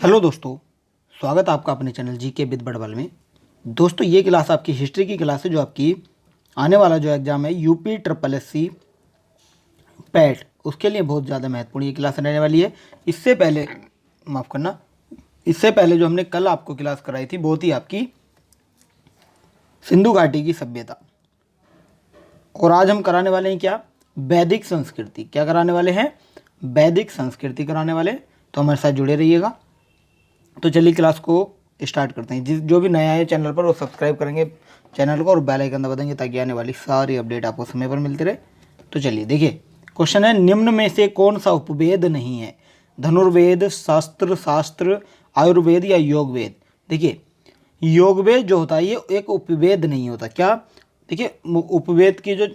Hello दोस्तों, स्वागत है आपका अपने चैनल जीके विद बड़बल में। दोस्तों, ये क्लास आपकी हिस्ट्री की क्लास है जो आपकी आने वाला जो एग्ज़ाम है UP triple S C PET उसके लिए बहुत ज़्यादा महत्वपूर्ण ये क्लास रहने वाली है। इससे पहले माफ़ करना, इससे पहले जो हमने कल आपको क्लास कराई थी बहुत ही आपकी सिंधु घाटी की सभ्यता, और आज हम कराने वाले हैं क्या, वैदिक संस्कृति। क्या कराने वाले हैं? वैदिक संस्कृति कराने वाले। तो हमारे साथ जुड़े रहिएगा। तो चलिए क्लास को स्टार्ट करते हैं। जो भी नया है चैनल पर वो सब्सक्राइब करेंगे चैनल को और बेल आइकन दबा देंगे ताकि आने वाली सारी अपडेट आपको समय पर मिलती रहे। तो चलिए देखिए, क्वेश्चन है निम्न में से कौन सा उपवेद नहीं है? धनुर्वेद, शास्त्र शास्त्र, आयुर्वेद या योग वेद। देखिए, योग वेद जो होता है ये एक उपवेद नहीं होता। क्या? देखिए, उपवेद के जो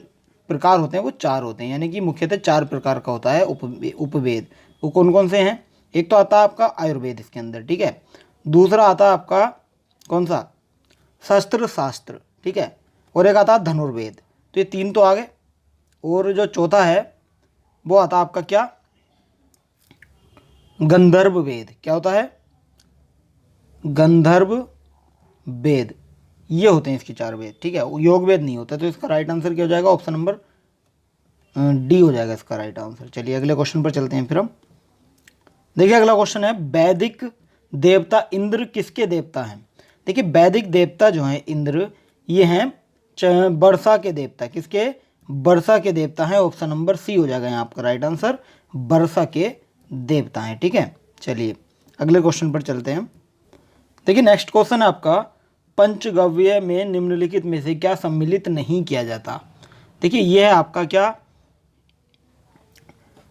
प्रकार होते हैं वो चार होते हैं, यानी कि मुख्यतः चार प्रकार का होता है उपवेद। वो कौन कौन से हैं? एक तो आता है आपका आयुर्वेद इसके अंदर, ठीक है। दूसरा आता है आपका कौन सा? शस्त्र शास्त्र, ठीक है। और एक आता है धनुर्वेद। तो ये तीन तो आ गए। और जो चौथा है वो आता है आपका क्या? गंधर्व वेद। क्या होता है? गंधर्व वेद। ये होते हैं इसके चार वेद, ठीक है। योग वेद नहीं होता। तो इसका राइट आंसर क्या हो जाएगा? ऑप्शन नंबर डी हो जाएगा इसका राइट आंसर। चलिए अगले क्वेश्चन पर चलते हैं फिर हम। देखिए अगला क्वेश्चन है, वैदिक देवता इंद्र किसके देवता हैं? देखिए, वैदिक देवता जो हैं इंद्र, ये हैं वर्षा के देवता। किसके? वर्षा के देवता हैं। ऑप्शन नंबर सी हो जाएगा यहाँ आपका राइट आंसर। वर्षा के देवता हैं, ठीक है। चलिए अगले क्वेश्चन पर चलते हैं। देखिए नेक्स्ट क्वेश्चन है आपका, पंचगव्य में निम्नलिखित में से क्या सम्मिलित नहीं किया जाता? देखिए ये है आपका क्या,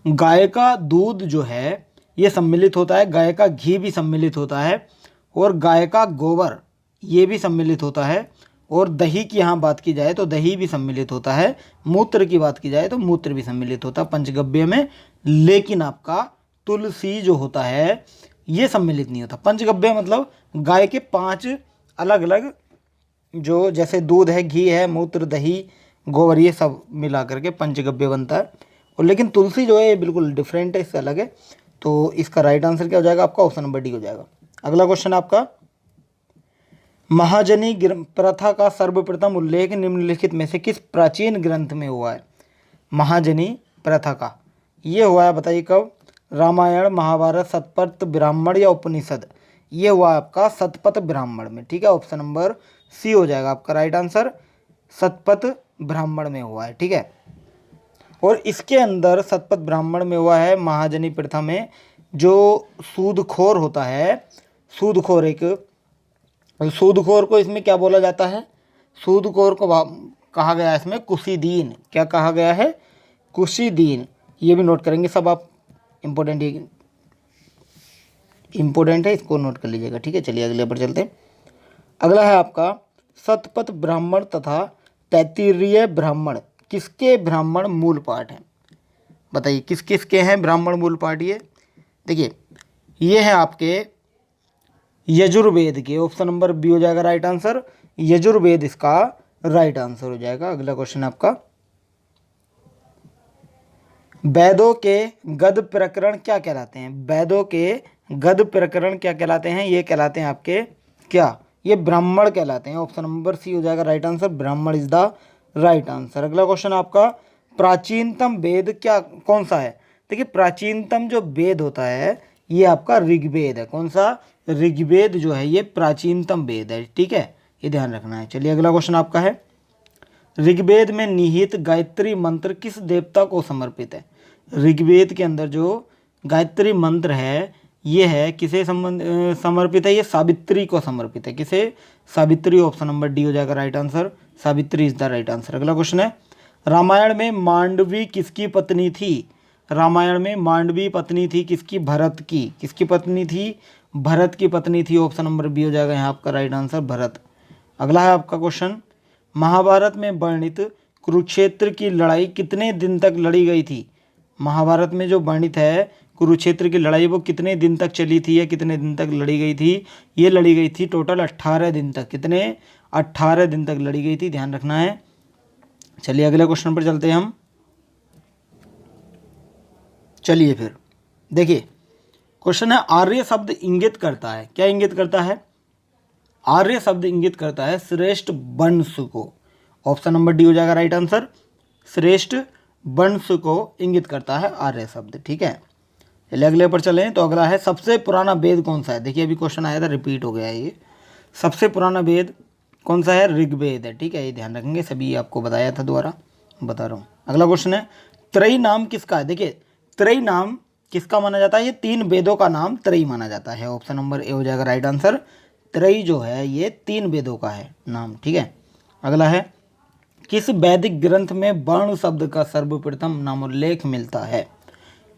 गाय का दूध जो है ये सम्मिलित होता है, गाय का घी भी सम्मिलित होता है, और गाय का गोबर ये भी सम्मिलित होता है, और दही की यहाँ बात की जाए तो दही भी सम्मिलित होता है, मूत्र की बात की जाए तो मूत्र भी सम्मिलित होता है पंचगव्य में। लेकिन आपका तुलसी जो होता है ये सम्मिलित नहीं होता। पंचगव्य मतलब गाय के 5 अलग अलग, जो जैसे दूध है, घी है, मूत्र, दही, गोबर, ये सब मिला करके पंचगव्य बनता है। और लेकिन तुलसी जो है ये बिल्कुल डिफरेंट है, इससे अलग है। तो इसका राइट आंसर क्या हो जाएगा आपका? ऑप्शन नंबर डी हो जाएगा। अगला क्वेश्चन आपका, महाजनी प्रथा का सर्वप्रथम उल्लेख निम्नलिखित में से किस प्राचीन ग्रंथ में हुआ है? महाजनी प्रथा का ये हुआ है, बताइए कब? रामायण, महाभारत, शतपथ ब्राह्मण या उपनिषद। ये हुआ आपका शतपथ ब्राह्मण में, ठीक है। ऑप्शन नंबर सी हो जाएगा आपका राइट आंसर। शतपथ ब्राह्मण में हुआ है, ठीक है। और इसके अंदर शतपथ ब्राह्मण में हुआ है महाजनी प्रथा में। जो सूदखोर होता है, सूदखोर एक, सूदखोर को इसमें क्या बोला जाता है? सूदखोर को कहा गया है इसमें कुशीदीन। क्या कहा गया है? कुशीदीन। ये भी नोट करेंगे सब आप, इम्पोर्टेंट है, इसको नोट कर लीजिएगा, ठीक है। चलिए अगले पर चलते हैं। अगला है आपका, शतपथ ब्राह्मण तथा तैत्तिरीय ब्राह्मण किसके ब्राह्मण मूल पाठ हैं? बताइए किस किस के हैं ब्राह्मण मूल पाठ ये? देखिए ये हैं आपके यजुर्वेद के। ऑप्शन नंबर बी हो जाएगा राइट आंसर। यजुर्वेद इसका राइट आंसर हो जाएगा। अगला क्वेश्चन आपका, वेदों के गद प्रकरण क्या कहलाते हैं? वेदों के गद प्रकरण क्या कहलाते हैं? ये कहलाते हैं आपके क्या? ये ब्राह्मण कहलाते हैं। ऑप्शन नंबर सी हो जाएगा राइट आंसर। ब्राह्मण इज द राइट आंसर। अगला क्वेश्चन आपका, प्राचीनतम वेद क्या कौन सा है? देखिए प्राचीनतम जो वेद होता है ये आपका ऋग्वेद है। कौन सा? ऋग्वेद जो है ये प्राचीनतम वेद है, ठीक है। ये ध्यान रखना है। चलिए अगला क्वेश्चन आपका है, ऋग्वेद में निहित गायत्री मंत्र किस देवता को समर्पित है? ऋग्वेद के अंदर जो गायत्री मंत्र है ये है किसे समर्पित है? ये सावित्री को समर्पित है। किसे? सावित्री। ऑप्शन नंबर डी हो जाएगा right answer. Savitri is the right answer. अगला क्वेश्चन है, रामायण में मांडवी किसकी पत्नी थी? रामायण में मांडवी पत्नी थी किसकी? भरत की। किसकी पत्नी थी? भरत की पत्नी थी। ऑप्शन नंबर बी हो जाएगा यहाँ आपका राइट आंसर, भरत। अगला है आपका क्वेश्चन, महाभारत में वर्णित कुरुक्षेत्र की लड़ाई कितने दिन तक लड़ी गई थी? महाभारत में जो वर्णित है कुरुक्षेत्र की लड़ाई वो कितने दिन तक चली थी या कितने दिन तक लड़ी गई थी? ये लड़ी गई थी टोटल 18 दिन तक। कितने? 18 दिन तक लड़ी गई थी, ध्यान रखना है। चलिए अगले क्वेश्चन पर चलते हैं हम। चलिए फिर देखिए क्वेश्चन है आर्य शब्द इंगित करता है, क्या इंगित करता है? आर्य शब्द इंगित करता है श्रेष्ठ वंश को। ऑप्शन नंबर डी हो जाएगा राइट आंसर, श्रेष्ठ वंश को इंगित करता है आर्य शब्द। ठीक है, चलिए अगले पर चलें। तो अगला है सबसे पुराना वेद कौन सा है? देखिए अभी क्वेश्चन आया था, रिपीट हो गया है ये। सबसे पुराना वेद कौन सा है? ऋग्वेद है। ठीक है, ये ध्यान रखेंगे, सभी आपको बताया था, दोबारा बता रहा हूँ। अगला क्वेश्चन है त्रयी नाम किसका है? देखिए त्रयी नाम किसका माना जाता है? ये 3 वेदों का नाम त्रयी माना जाता है। ऑप्शन नंबर ए हो जाएगा राइट आंसर, त्रयी जो है ये 3 वेदों का है नाम। ठीक है, अगला है किस वैदिक ग्रंथ में वर्ण शब्द का सर्वप्रथम नामोल्लेख मिलता है?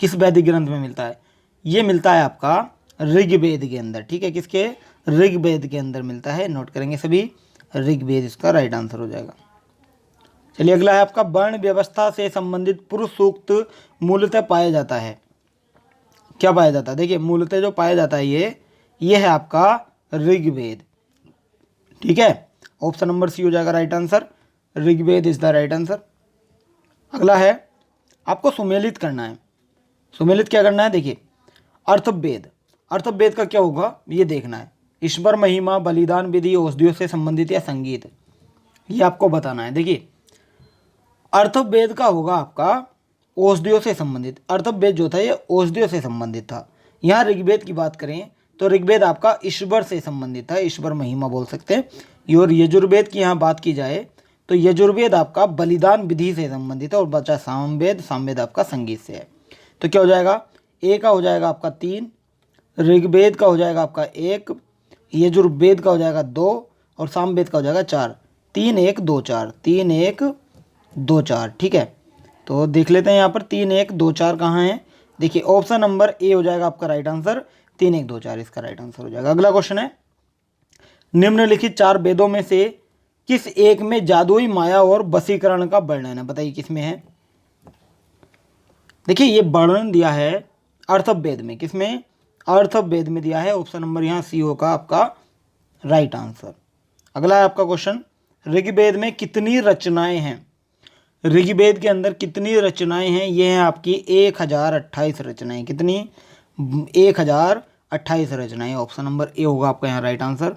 किस वैदिक ग्रंथ में मिलता है? ये मिलता है आपका ऋग्वेद के अंदर। ठीक है, किसके? ऋग्वेद के अंदर मिलता है, नोट करेंगे सभी, ऋग्वेद इसका राइट आंसर हो जाएगा। चलिए अगला है आपका वर्ण व्यवस्था से संबंधित पुरुष सूक्त मूलतः पाया जाता है, क्या पाया जाता है? देखिए मूलतः जो पाया जाता है ये है आपका ऋग्वेद। ठीक है, ऑप्शन नंबर सी हो जाएगा right answer, Rigveda is the right answer. अगला है आपको सुमेलित करना है। सुमेलित क्या करना है? देखिए अर्थवेद, अर्थवेद का क्या होगा ये देखना है। ईश्वर महिमा, बलिदान विधि, औषधियों से संबंधित या संगीत, ये आपको बताना है। देखिए अर्थवेद का होगा आपका औषधियों से संबंधित। अर्थवेद जो था ये औषधियों से संबंधित था। यहाँ ऋग्वेद की बात करें तो ऋग्वेद आपका ईश्वर से संबंधित था, ईश्वर महिमा बोल सकते हैं। और यजुर्वेद की यहाँ बात की जाए तो यजुर्वेद आपका बलिदान विधि से संबंधित है। और बचा सामवेद, सामवेद आपका संगीत से है। तो क्या हो जाएगा? ए का हो जाएगा आपका 3, ऋग्वेद का हो जाएगा आपका 1, यजुर्वेद का हो जाएगा 2 और सामवेद का हो जाएगा 4। 3 1 2 4, 3 1 2 4। ठीक है, तो देख लेते हैं यहाँ पर 3 1 2 4 कहाँ है। देखिए ऑप्शन नंबर ए हो जाएगा आपका राइट आंसर, 3 1 2 4 इसका राइट आंसर हो जाएगा। अगला क्वेश्चन है निम्नलिखित 4 वेदों में से किस एक में जादुई माया और वशीकरण का वर्णन है? बताइए किसमें है? देखिए ये वर्णन दिया है अर्थवेद में, किसमें? अर्थवेद में दिया है। ऑप्शन नंबर यहाँ सी होगा आपका राइट आंसर। अगला है आपका क्वेश्चन ऋग्वेद में कितनी रचनाएं हैं? ऋग्वेद के अंदर कितनी रचनाएं हैं? ये हैं आपकी 1028 रचनाएं। कितनी? 1028 रचनाएं। ऑप्शन नंबर ए होगा आपका यहाँ राइट आंसर।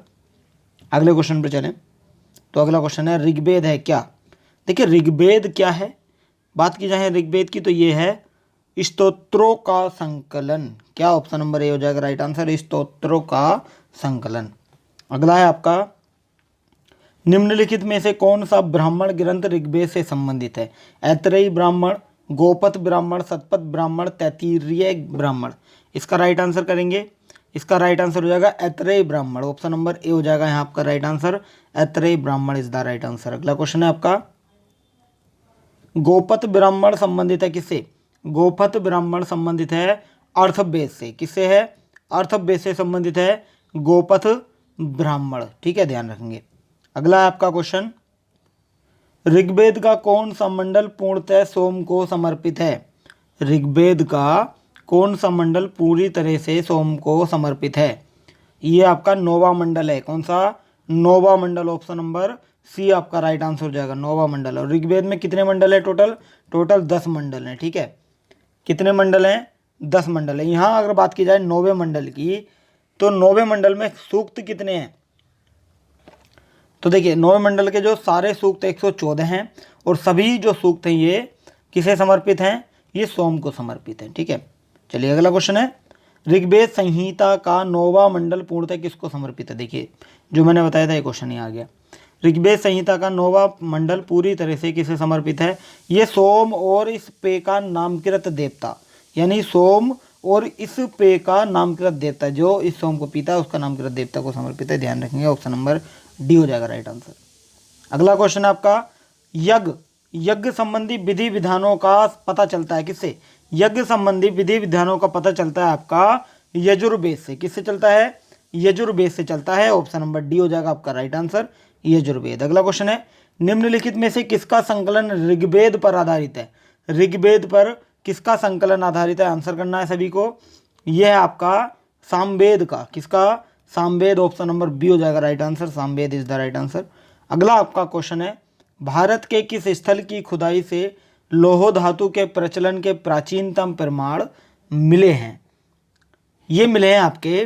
अगले क्वेश्चन पर चलें। तो अगला क्वेश्चन है ऋग्वेद है क्या? देखिए ऋग्वेद क्या है, बात की जाए ऋग्वेद की तो ये है स्तोत्रों का संकलन। क्या? ऑप्शन नंबर ए हो जाएगा राइट आंसर, स्तोत्रों का संकलन। अगला है आपका निम्नलिखित में से कौन सा ब्राह्मण ग्रंथ ऋग्वेद से संबंधित है? ऐतरेयी ब्राह्मण, गोपथ ब्राह्मण, शतपथ ब्राह्मण, तैत्तिरीय ब्राह्मण। इसका राइट आंसर करेंगे, इसका राइट आंसर हो जाएगा ऐतरेय ब्राह्मण। ऑप्शन नंबर ए हो जाएगा यहाँ आपका राइट आंसर, ऐतरेय ब्राह्मण इज द राइट आंसर। अगला क्वेश्चन है आपका गोपथ ब्राह्मण संबंधित है किससे? गोपथ ब्राह्मण संबंधित है अर्थवेद से। किससे है? अर्थवेद से संबंधित है गोपथ ब्राह्मण। ठीक है, ध्यान रखेंगे। अगला है आपका क्वेश्चन ऋग्वेद का कौन सा मंडल पूर्णतः सोम को समर्पित है? ऋग्वेद का कौन सा मंडल पूरी तरह से सोम को समर्पित है? ये आपका नौवा मंडल है। कौन सा? नौवा मंडल। ऑप्शन नंबर सी आपका राइट आंसर हो जाएगा, नौवा मंडल। और ऋग्वेद में कितने मंडल है? टोटल 10 मंडल हैं। ठीक है, कितने मंडल हैं? 10 मंडल है। यहाँ अगर बात की जाए 9वें मंडल की तो 9वें मंडल में सूक्त कितने हैं? तो देखिए 9वें मंडल के जो सारे सूक्त 114 हैं और सभी जो सूक्त हैं ये किसे समर्पित हैं? ये सोम को समर्पित हैं। ठीक है, चलिए अगला क्वेश्चन है ऋग्वेद संहिता का 9वां मंडल पूर्णतः किसको समर्पित है? देखिए जो मैंने बताया था ये क्वेश्चन ही आ गया। ऋग्वेद संहिता का 9वां मंडल पूरी तरह से किसे समर्पित है? ये सोम और इस पे का नामकृत देवता, यानी सोम और इस पे का नामकृत देवता, जो इस सोम को पीता है उसका नामकृत देवता को समर्पित है। ध्यान रखेंगे, ऑप्शन नंबर डी हो जाएगा राइट आंसर। अगला क्वेश्चन है आपका यज्ञ संबंधी विधि विधानों का पता चलता है किससे? यज्ञ संबंधी विधि विधानों का पता चलता है आपका यजुर्वेद से। किससे चलता है? यजुर्वेद से चलता है। ऑप्शन नंबर डी हो जाएगा आपका राइट आंसर, यजुर्वेद। अगला क्वेश्चन है निम्नलिखित में से किसका संकलन ऋग्वेद पर आधारित है? ऋग्वेद पर किसका संकलन आधारित है? आंसर करना है सभी को। यह है आपका सामवेद का। किसका? सामवेद। ऑप्शन नंबर बी हो जाएगा right answer, Samaveda is the right answer. अगला आपका क्वेश्चन है भारत के किस स्थल की खुदाई से लौह धातु के प्रचलन के प्राचीनतम प्रमाण मिले हैं? ये मिले हैं आपके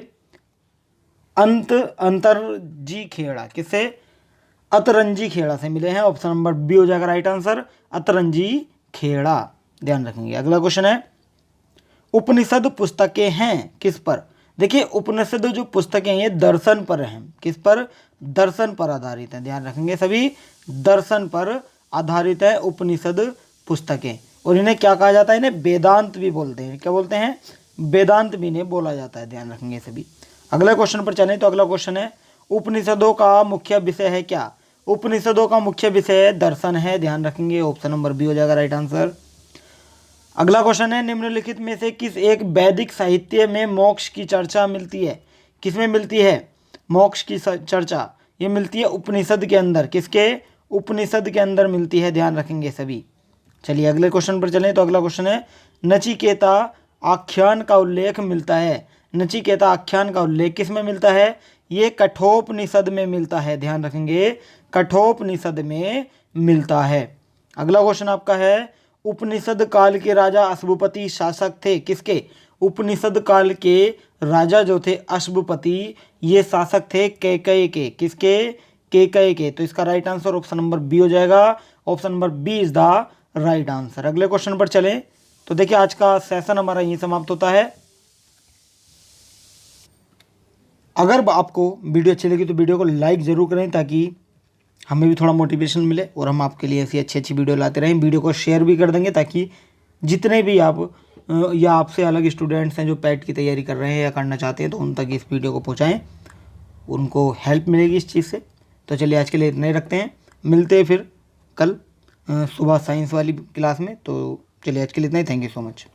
अंतरजी खेड़ा, किससे? अतरंजी खेड़ा से मिले हैं। ऑप्शन नंबर बी हो जाएगा राइट आंसर, अतरंजी खेड़ा, ध्यान रखेंगे। अगला क्वेश्चन है, उपनिषद पुस्तकें हैं किस पर? देखिए उपनिषद जो पुस्तकें हैं ये दर्शन पर हैं, किस पर? दर्शन पर आधारित है, ध्यान रखेंगे सभी, दर्शन पर आधारित है उपनिषद पुस्तकें। और इन्हें क्या कहा जाता है? इन्हें वेदांत भी बोलते हैं। क्या बोलते हैं? वेदांत भी इन्हें बोला जाता है, ध्यान रखेंगे सभी। अगले क्वेश्चन पर चलें तो अगला क्वेश्चन है, उपनिषदों का मुख्य विषय है क्या? उपनिषदों का मुख्य विषय दर्शन है, ध्यान रखेंगे। ऑप्शन नंबर बी हो जाएगा राइट आंसर। अगला क्वेश्चन है, निम्नलिखित में से किस एक वैदिक साहित्य में मोक्ष की चर्चा मिलती है? किसमें मिलती है मोक्ष की चर्चा? ये मिलती है उपनिषद के अंदर। किसके? उपनिषद के अंदर मिलती है, ध्यान रखेंगे सभी। चलिए अगले क्वेश्चन पर चलें तो अगला क्वेश्चन है, नचिकेता आख्यान का उल्लेख मिलता है। नचिकेता आख्यान का उल्लेख किस में मिलता है? ये कठोपनिषद में मिलता है, ध्यान रखेंगे, कठोपनिषद में मिलता है। अगला क्वेश्चन आपका है, उपनिषद काल के राजा अश्वपति शासक थे किसके? उपनिषद काल के राजा जो थे अश्वपति, ये शासक थे कैकेयी के। किसके? कैकेयी के। तो इसका right answer option number B हो जाएगा। Option number B is the right answer. अगले क्वेश्चन पर चलें तो देखिए आज का सेशन हमारा यहीं समाप्त होता है। अगर आपको वीडियो अच्छी लगी तो वीडियो को लाइक ज़रूर करें ताकि हमें भी थोड़ा मोटिवेशन मिले और हम आपके लिए ऐसी अच्छी अच्छी वीडियो लाते रहें। वीडियो को शेयर भी कर देंगे ताकि जितने भी आप या आपसे अलग स्टूडेंट्स हैं जो पैट की तैयारी कर रहे हैं या करना चाहते हैं तो उन तक इस वीडियो को पहुंचाएं, उनको हेल्प मिलेगी इस चीज़ से। तो चलिए आज के लिए इतना ही रखते हैं, मिलते हैं फिर कल सुबह साइंस वाली क्लास में। तो चलिए आज के लिए इतना ही, थैंक यू सो मच।